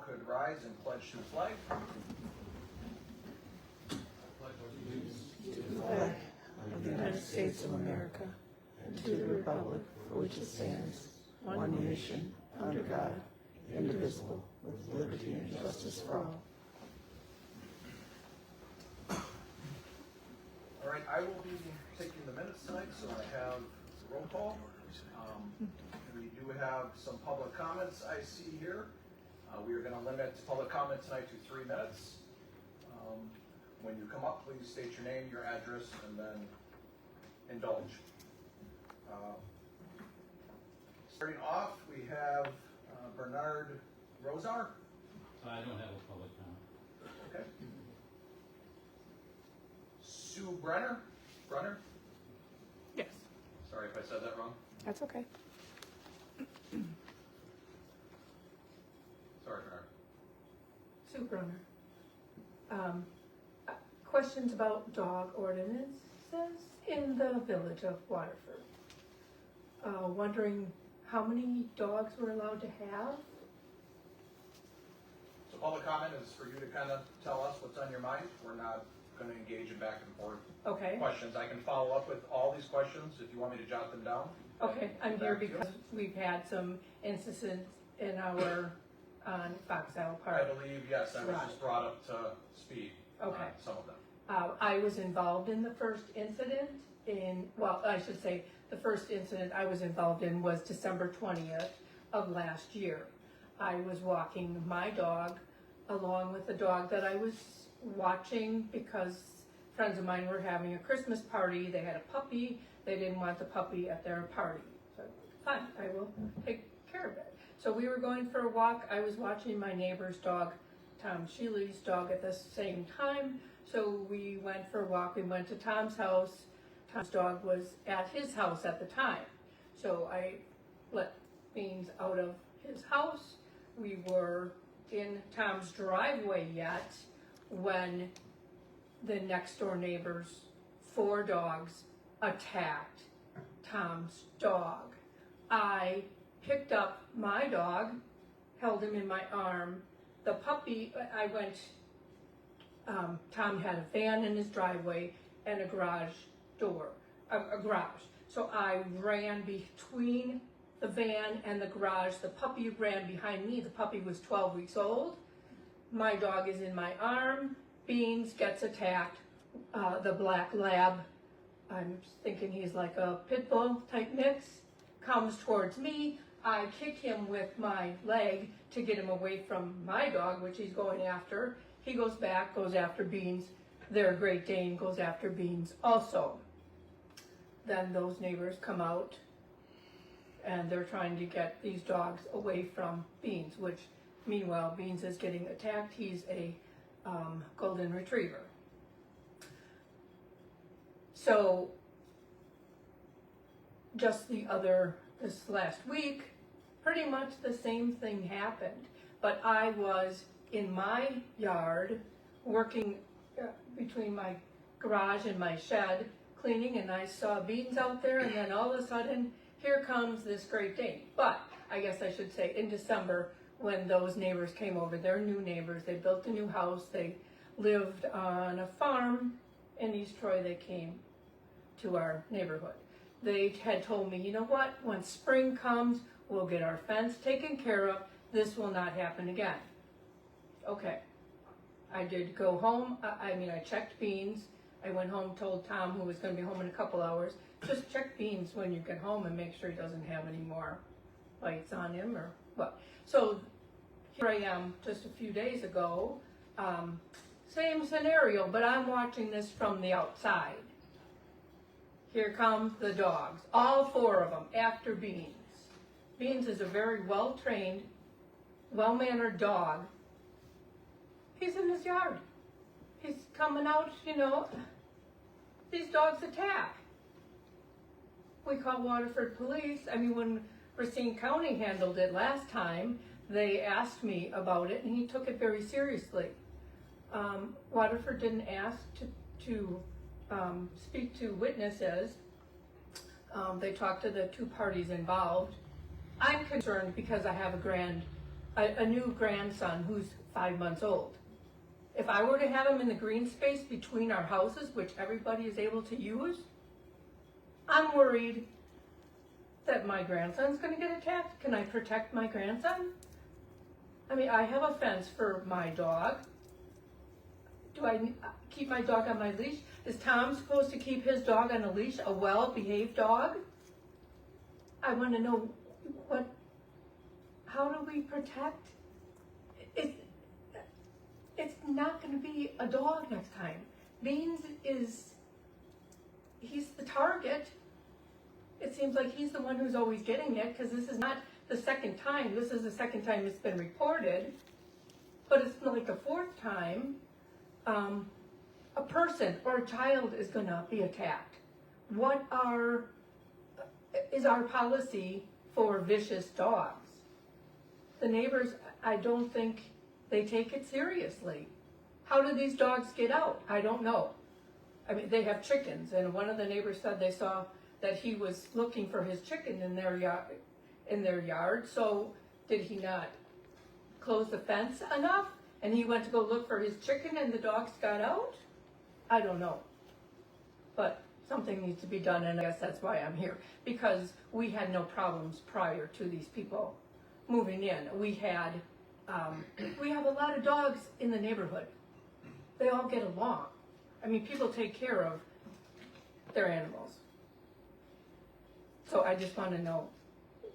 could rise and pledge to the flag. To the flag of the United States of America and to the republic for which it stands, one nation, under God, indivisible, with liberty and justice for all. All right, I will be taking the minutes tonight, so I have roll call. We do have some public comments I see here. We are going to limit public comment tonight to 3 minutes. When you come up, please state your name, your address, and then indulge. Starting off, we have Bernard Rosar. I don't have a public comment. Okay. Sue Brenner? Yes. Sorry if I said that wrong. That's okay. Sorry, Bernard. Sue Brunner. Questions about dog ordinances in the village of Waterford. Wondering how many dogs we're allowed to have? So public comment is for you to kind of tell us what's on your mind. We're not going to engage in back and forth Okay, questions. I can follow up with all these questions if you want me to jot them down. okay, I'm here because we've had some instances in our, on Fox Isle I Park. believe, yes, I was just brought up to speed on Okay. some of them. I was involved in the first incident I should say, the first incident I was involved in was December 20th of last year. I was walking my dog along with the dog that I was watching because friends of mine were having a Christmas party. They had a puppy. They didn't want the puppy at their party. So, fine, I will take care of it. So we were going for a walk. I was watching my neighbor's dog, Tom Shealy's dog, at the same time. So we went for a walk. We went to Tom's house. Tom's dog was at his house at the time. So I let Beans out of his house. We were in Tom's driveway yet when the next door neighbor's 4 dogs attacked Tom's dog. I picked up my dog, held him in my arm. The puppy, Tom had a van in his driveway and a garage door, a garage. So I ran between the van and the garage. The puppy ran behind me. The puppy was 12 weeks old. My dog is in my arm. Beans gets attacked. The black lab, I'm thinking he's like a pit bull type mix, comes towards me. I kick him with my leg to get him away from my dog, which he's going after. He goes back, goes after Beans. Their Great Dane goes after Beans also. Then those neighbors come out and they're trying to get these dogs away from Beans, which meanwhile Beans is getting attacked. He's a golden retriever. So just this last week, pretty much the same thing happened, but I was in my yard working between my garage and my shed cleaning, and I saw Beans out there, and then all of a sudden here comes this Great Dane. But I guess I should say in December, when those neighbors came over, they're new neighbors, they built a new house, they lived on a farm in East Troy. They came to our neighborhood. They had told me, you know what, when spring comes, we'll get our fence taken care of. This will not happen again. Okay. I did go home. I checked Beans. I went home, told Tom, who was going to be home in a couple hours, just check Beans when you get home and make sure he doesn't have any more bites on him or what. So here I am just a few days ago. Same scenario, but I'm watching this from the outside. Here come the dogs, all 4 of them, after Beans. Beans is a very well-trained, well-mannered dog. He's in his yard. He's coming out, these dogs attack. We call Waterford Police. When Racine County handled it last time, they asked me about it and he took it very seriously. Waterford didn't ask to speak to witnesses. They talked to the 2 parties involved. I'm concerned because I have a a new grandson who's 5 months old. If I were to have him in the green space between our houses, which everybody is able to use, I'm worried that my grandson's gonna get attacked. Can I protect my grandson? I mean, I have a fence for my dog. Do I keep my dog on my leash? Is Tom supposed to keep his dog on a leash, a well-behaved dog? I wanna know how do we protect? It's not gonna be a dog next time. Beans he's the target. It seems like he's the one who's always getting it, because this is not the second time. This is the second time it's been reported, but it's like the fourth time a person or a child is gonna be attacked. What is our policy for vicious dogs? The neighbors, I don't think they take it seriously. How do these dogs get out? I don't know. I mean, they have chickens, and one of the neighbors said they saw that he was looking for his chicken in their yard. So did he not close the fence enough? And he went to go look for his chicken and the dogs got out? I don't know. But something needs to be done, and I guess that's why I'm here. Because we had no problems prior to these people moving in. We have a lot of dogs in the neighborhood. They all get along. I mean, people take care of their animals. So I just want to know,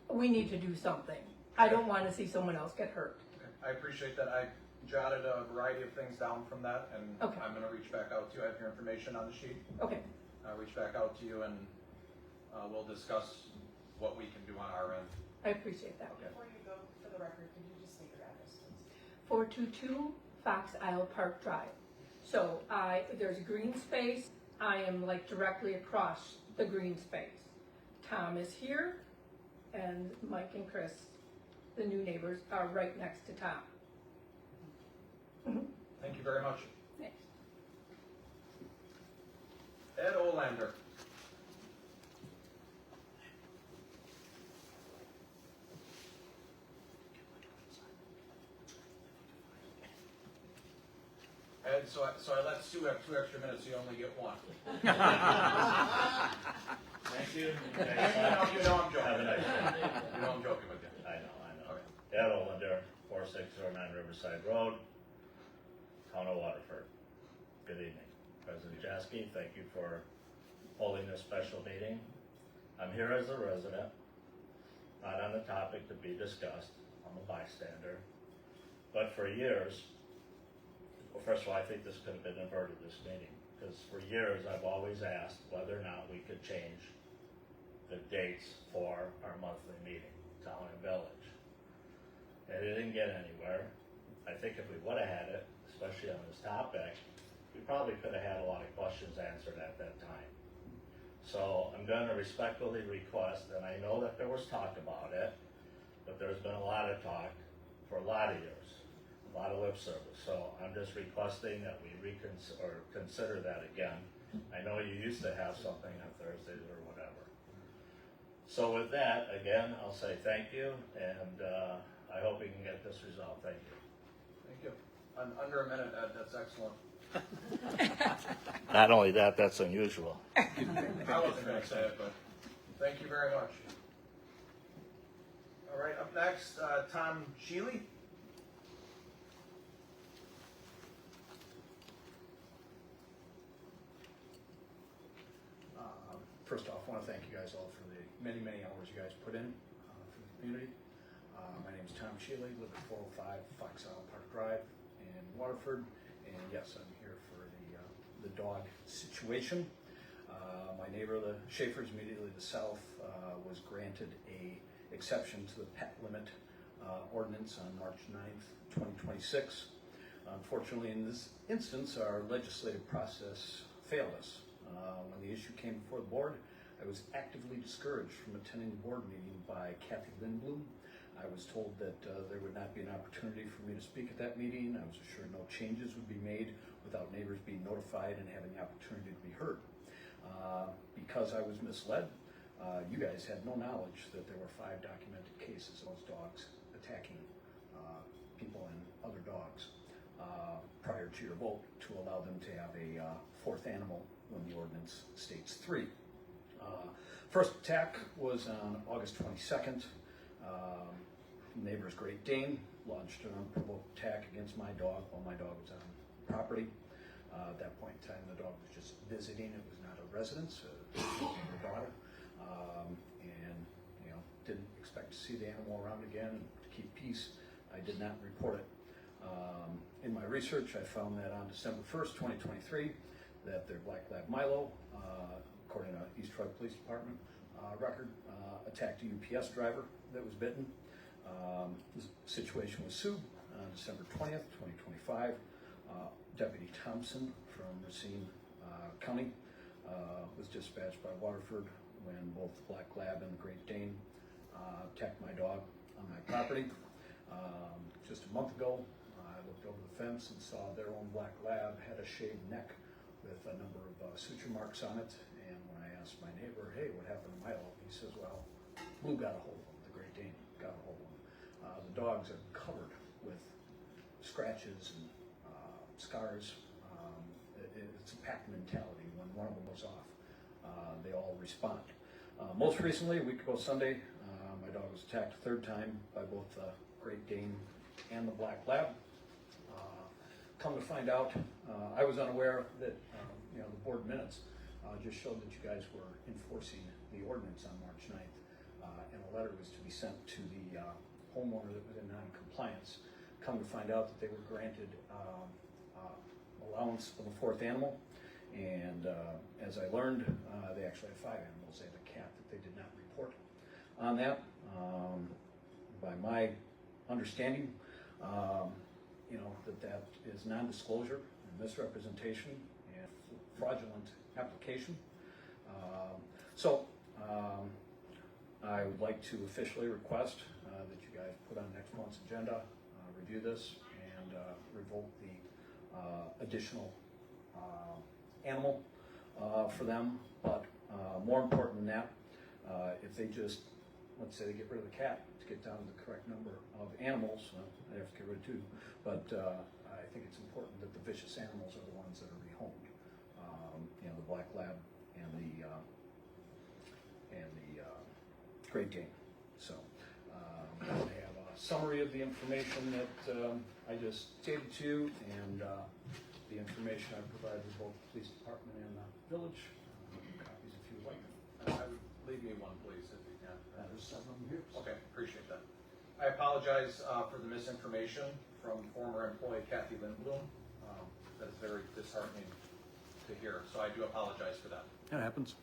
we need to do something. I don't want to see someone else get hurt. Okay. I appreciate that. I jotted a variety of things down from that, and Okay. I'm going to reach back out to you. I have your information on the sheet. Okay, I'll reach back out to you, and we'll discuss what we can do on our end. I appreciate that. Okay. Before you go, for the record, could you just state your address, please? 422 Fox Isle Park Drive. So there's a green space. I am like directly across the green space. Tom is here, and Mike and Chris, the new neighbors, are right next to Tom. Thank you very much. Thanks. Ed Olander. Ed, so I let Sue have 2 extra minutes, so you only get 1. Thank you. You know I'm joking. Have a nice day. You know I'm joking with you. I know. Okay. Ed Olander, 4609 Riverside Road, Town of Waterford. Good evening. President Jaski, thank you for holding this special meeting. I'm here as a resident, not on the topic to be discussed. I'm a bystander. But for years, well, first of all, I think this could have been averted, this meeting, because for years I've always asked whether or not we could change the dates for our monthly meeting, Town and Village. And it didn't get anywhere. I think if we would have had it, especially on this topic, we probably could have had a lot of questions answered at that time. So I'm going to respectfully request, and I know that there was talk about it, but there's been a lot of talk for a lot of years, a lot of lip service. So I'm just requesting that we consider that again. I know you used to have something on Thursdays or whatever. So with that, again, I'll say thank you, and I hope we can get this resolved. Thank you. Thank you. Under a minute, Ed, that's excellent. Not only that, that's unusual. I wasn't going to say it, but thank you very much. All right, up next, Tom Shealy. First off, I want to thank you guys all for the many, many hours you guys put in for the community. My name is Tom Shealy, live at 405 Fox Isle Park Drive in Waterford, and yes, I'm here for the dog situation. My neighbor, the Schaefer's immediately to the south, was granted a exception to the pet limit ordinance on March 9th, 2026. Unfortunately, in this instance, our legislative process failed us. When the issue came before the board, I was actively discouraged from attending the board meeting by Kathy Lindblom. I was told that there would not be an opportunity for me to speak at that meeting. I was assured no changes would be made without neighbors being notified and having the opportunity to be heard. Because I was misled, you guys had no knowledge that there were 5 documented cases of those dogs attacking to your vote to allow them to have a fourth animal when the ordinance states 3. First attack was on August 22nd. Neighbor's Great Dane launched an unprovoked attack against my dog while my dog was on property. At that point in time, the dog was just visiting. It was not a residence. It was her daughter. And, you know, didn't expect to see the animal around again. And to keep peace, I did not report it. In my research, I found that on December 1st, 2023, that their Black Lab Milo, according to East Troy Police Department record, attacked a UPS driver that was bitten. The situation was sued on December 20th, 2025. Deputy Thompson from Racine County was dispatched by Waterford when both the Black Lab and the Great Dane attacked my dog on my property. Just a month ago, I looked over the fence and saw their own Black Lab had a shaved neck with a number of suture marks on it. And when I asked my neighbor, hey, what happened to Milo? He says, well, Blue got a hold of him, the Great Dane got a hold of him. The dogs are covered with scratches and scars. It's a pack mentality. When one of them goes off, they all respond. Most recently, a week ago Sunday, my dog was attacked a third time by both the Great Dane and the Black Lab. Come to find out, I was unaware that you know, the board minutes just showed that you guys were enforcing the ordinance on March 9th, and a letter was to be sent to the homeowner that was in non-compliance. Come to find out that they were granted allowance of a fourth animal, and as I learned, they actually have 5 animals. They have a cat that they did not report on that. By my understanding, you know, that is non-disclosure and misrepresentation and fraudulent application. I would like to officially request that you guys put on next month's agenda, review this, and revoke the additional animal for them. But more important than that, if they just, let's say they get rid of the cat to get down to the correct number of animals, they have to get rid of 2, but I think it's important that the vicious animals are the ones that are rehomed. You know, the Black Lab and the Great Dane. So I have a summary of the information that I just stated to you, and the information I provided to both the police department and the village. Copies if you would like. I would leave me one, please, if you can. There's 7 of them here. Okay, appreciate that. I apologize for the misinformation from former employee Kathy Lindblom. That's very disheartening to hear, so I do apologize for that. That happens.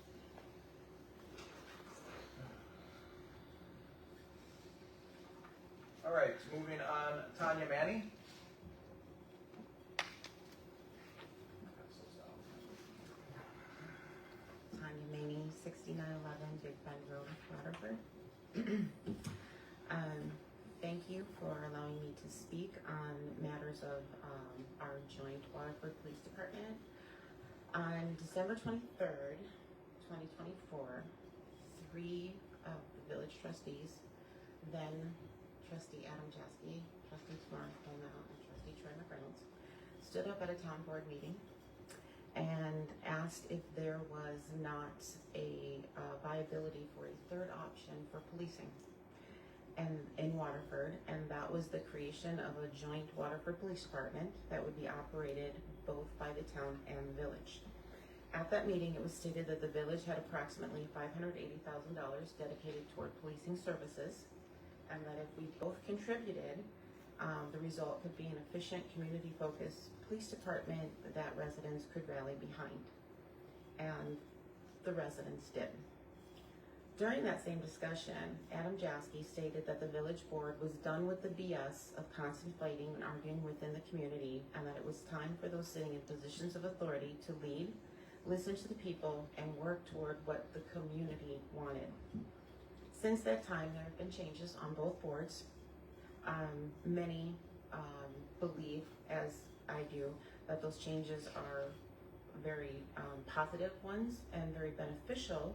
All right, moving on, Tanya Manny. Tanya Maney, 6911 Big Bend Road, Waterford. Thank you for allowing me to speak on matters of our joint Waterford Police Department. On December 23rd, 2024, 3 of the village trustees, then Trustee Adam Jaski, Trustee Tamara Colnell, and Trustee Troy McReynolds, stood up at a town board meeting and asked if there was not a viability for a third option for policing and in Waterford, and that was the creation of a joint Waterford Police Department that would be operated both by the town and the village. At that meeting, it was stated that the village had approximately $580,000 dedicated toward policing services, and that if we both contributed, the result could be an efficient, community-focused police department that residents could rally behind. And the residents did. During that same discussion, Adam Jaski stated that the village board was done with the BS of contemplating and arguing within the community, and that it was time for those sitting in positions of authority to lead, listen to the people, and work toward what the community wanted. Since that time, there have been changes on both boards. Many believe, as I do, that those changes are very positive ones and very beneficial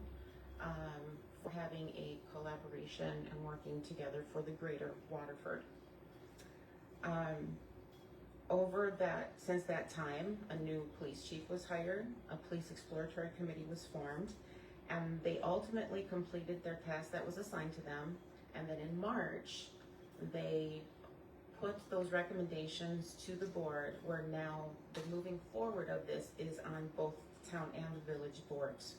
for having a collaboration and working together for the greater Waterford. Since that time, a new police chief was hired, a police exploratory committee was formed, and they ultimately completed their task that was assigned to them. And then in March, they put those recommendations to the board, where now the moving forward of this is on both the town and the village boards.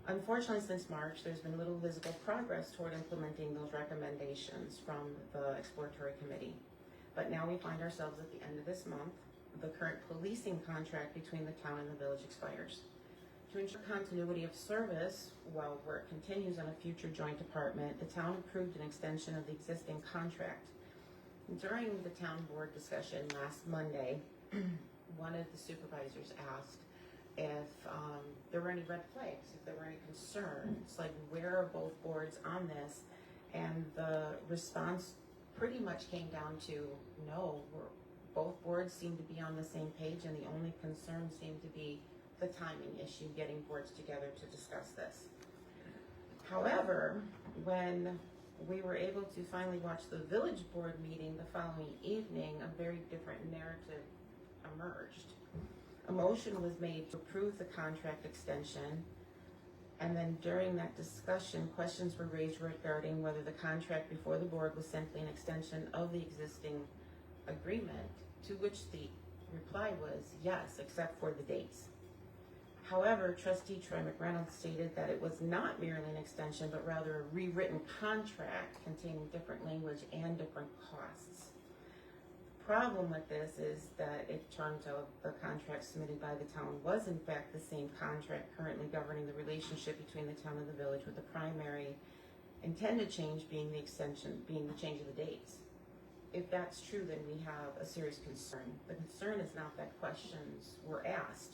Unfortunately, since March, there's been little visible progress toward implementing those recommendations from the exploratory committee. But now we find ourselves at the end of this month. The current policing contract between the town and the village expires. To ensure continuity of service while work continues on a future joint department, the town approved an extension of the existing contract. During the town board discussion last Monday, one of the supervisors asked if there were any red flags, if there were any concerns, like where are both boards on this? And the response pretty much came down to no, both boards seem to be on the same page, and the only concern seemed to be the timing issue, getting boards together to discuss this. However, when we were able to finally watch the village board meeting the following evening, a very different narrative emerged. A motion was made to approve the contract extension, and then during that discussion, questions were raised regarding whether the contract before the board was simply an extension of the existing agreement, to which the reply was yes, except for the dates. However, trustee Troy McReynolds stated that it was not merely an extension, but rather a rewritten contract containing different language and different costs. The problem with this is that it turns out the contract submitted by the town was in fact the same contract currently governing the relationship between the town and the village, with the primary intended change being the extension, being the change of the dates. If that's true, then we have a serious concern. The concern is not that questions were asked.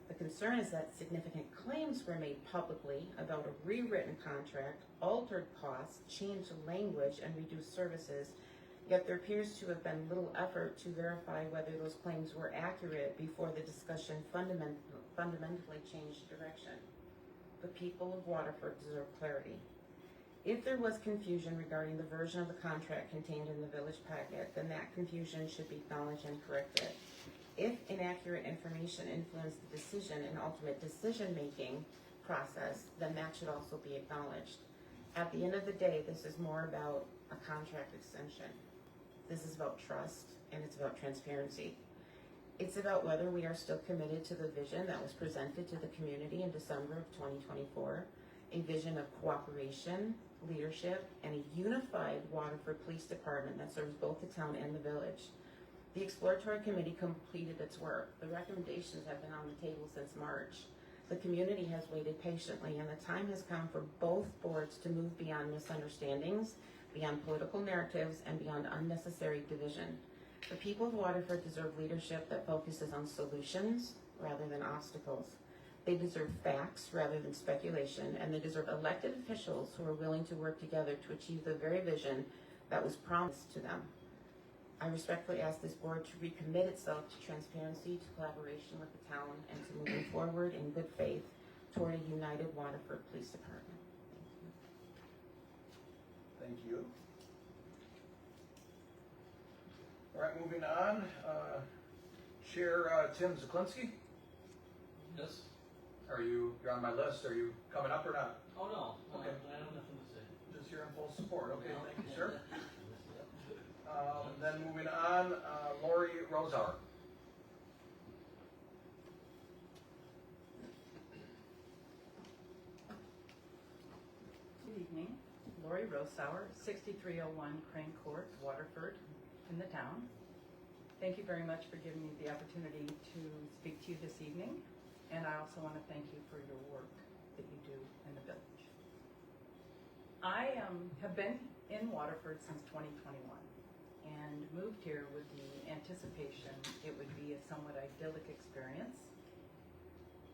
The concern is that significant claims were made publicly about a rewritten contract, altered costs, changed language, and reduced services, yet there appears to have been little effort to verify whether those claims were accurate before the discussion fundamentally changed direction. The people of Waterford deserve clarity. If there was confusion regarding the version of the contract contained in the village packet, then that confusion should be acknowledged and corrected. If inaccurate information influenced the decision and ultimate decision-making process, then that should also be acknowledged. At the end of the day, this is more about a contract extension. This is about trust, and it's about transparency. It's about whether we are still committed to the vision that was presented to the community in December of 2024, a vision of cooperation, leadership, and a unified Waterford Police Department that serves both the town and the village. The exploratory committee completed its work. The recommendations have been on the table since March. The community has waited patiently, and the time has come for both boards to move beyond misunderstandings, beyond political narratives, and beyond unnecessary division. The people of Waterford deserve leadership that focuses on solutions rather than obstacles. They deserve facts rather than speculation, and they deserve elected officials who are willing to work together to achieve the very vision that was promised to them. I respectfully ask this board to recommit itself to transparency, to collaboration with the town, and to moving forward in good faith toward a united Waterford Police Department. Thank you. All right, moving on. Chair Tim Zaklinski, Yes? you're on my list. Are you coming up or not? Oh, no. Okay. I have nothing to say. Just here in full support. Okay, thank you, sir. Then moving on, Lori Rosauer. Good evening. Lori Rosauer, 6301 Crane Court, Waterford, in the town. Thank you very much for giving me the opportunity to speak to you this evening, and I also want to thank you for your work that you do in the village. I have been in Waterford since 2021 and moved here with the anticipation it would be a somewhat idyllic experience.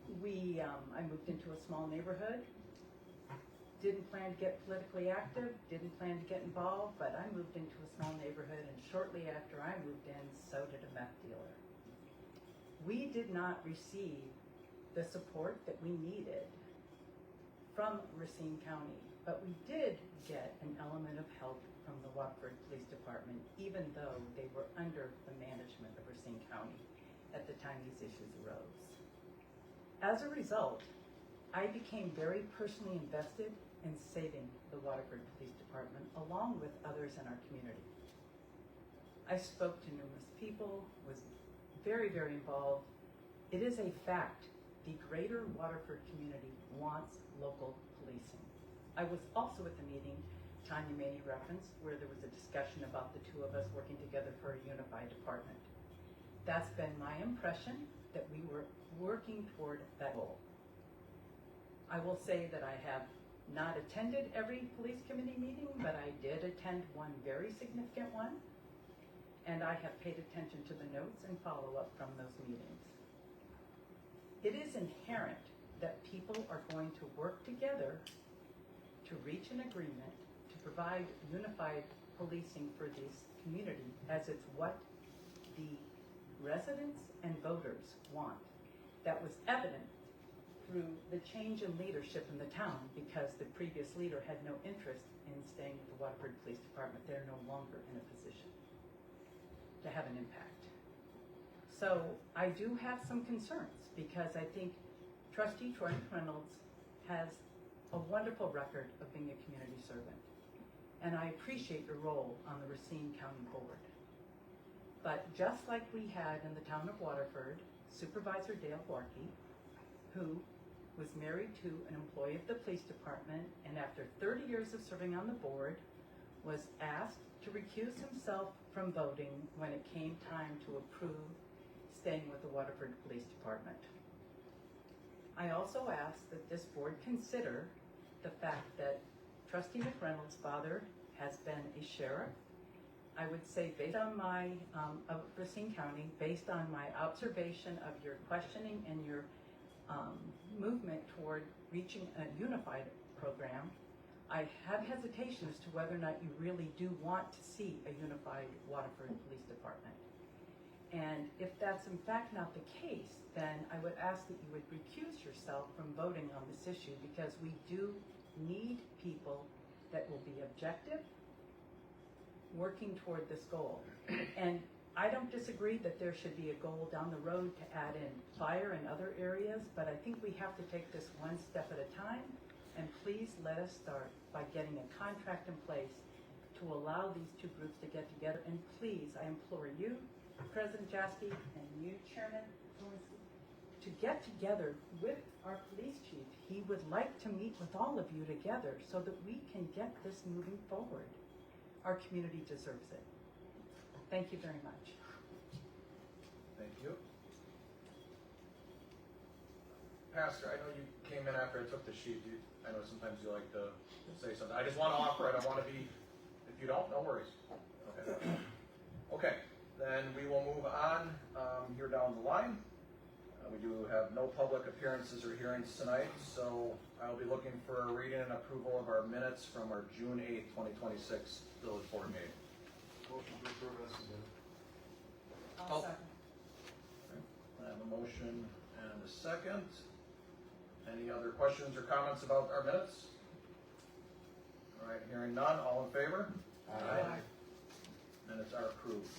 I moved into a small neighborhood. Didn't plan to get politically active, didn't plan to get involved, but I moved into a small neighborhood, and shortly after I moved in, so did a meth dealer. We did not receive the support that we needed from Racine County, but we did get an element of help from the Waterford Police Department, even though they were under the management Racine County at the time these issues arose. As a result, I became very personally invested in saving the Waterford Police Department along with others in our community. I spoke to numerous people, was very, very involved. It is a fact, the greater Waterford community wants local policing. I was also at the meeting Tanya Maney referenced, where there was a discussion about the two of us working together for a unified department. That's been my impression, that we were working toward that goal. I will say that I have not attended every police committee meeting, but I did attend one very significant one, and I have paid attention to the notes and follow-up from those meetings. It is inherent that people are going to work together to reach an agreement to provide unified policing for this community, as it's what the residents and voters want. That was evident through the change in leadership in the town, because the previous leader had no interest in staying with the Waterford Police Department. They're no longer in a position to have an impact. So I do have some concerns, because I think Trustee Troy Reynolds has a wonderful record of being a community servant, and I appreciate your role on the Racine County Board. But just like we had in the town of Waterford, Supervisor Dale Borkey, who was married to an employee of the police department, and after 30 years of serving on the board, was asked to recuse himself from voting when it came time to approve staying with the Waterford Police Department. I also ask that this board consider the fact that Trustee McReynolds' father has been a sheriff. I would say, based on my, of Racine County, based on my observation of your questioning and your movement toward reaching a unified program, I have hesitation as to whether or not you really do want to see a unified Waterford Police Department. And if that's in fact not the case, then I would ask that you would recuse yourself from voting on this issue, because we do need people that will be objective, working toward this goal. And I don't disagree that there should be a goal down the road to add in fire and other areas, but I think we have to take this one step at a time. And please let us start by getting a contract in place to allow these two groups to get together. And please, I implore you, President Jaski, and you, Chairman, to get together with our police chief. He would like to meet with all of you together so that we can get this moving forward. Our community deserves it. Thank you very much. Thank you. Pastor, I know you came in after I took the sheet. I know sometimes you like to say something. I just want to offer it. I want to be, if you don't, no worries. Okay. Okay, then we will move on here down the line. We do have no public appearances or hearings tonight, so I'll be looking for a reading and approval of our minutes from our June 8th, 2026 village board meeting. Motion to approve as submitted. I'll second. I have a motion and a second. Any other questions or comments about our minutes? All right, hearing none, all in favor? Aye. Minutes are approved.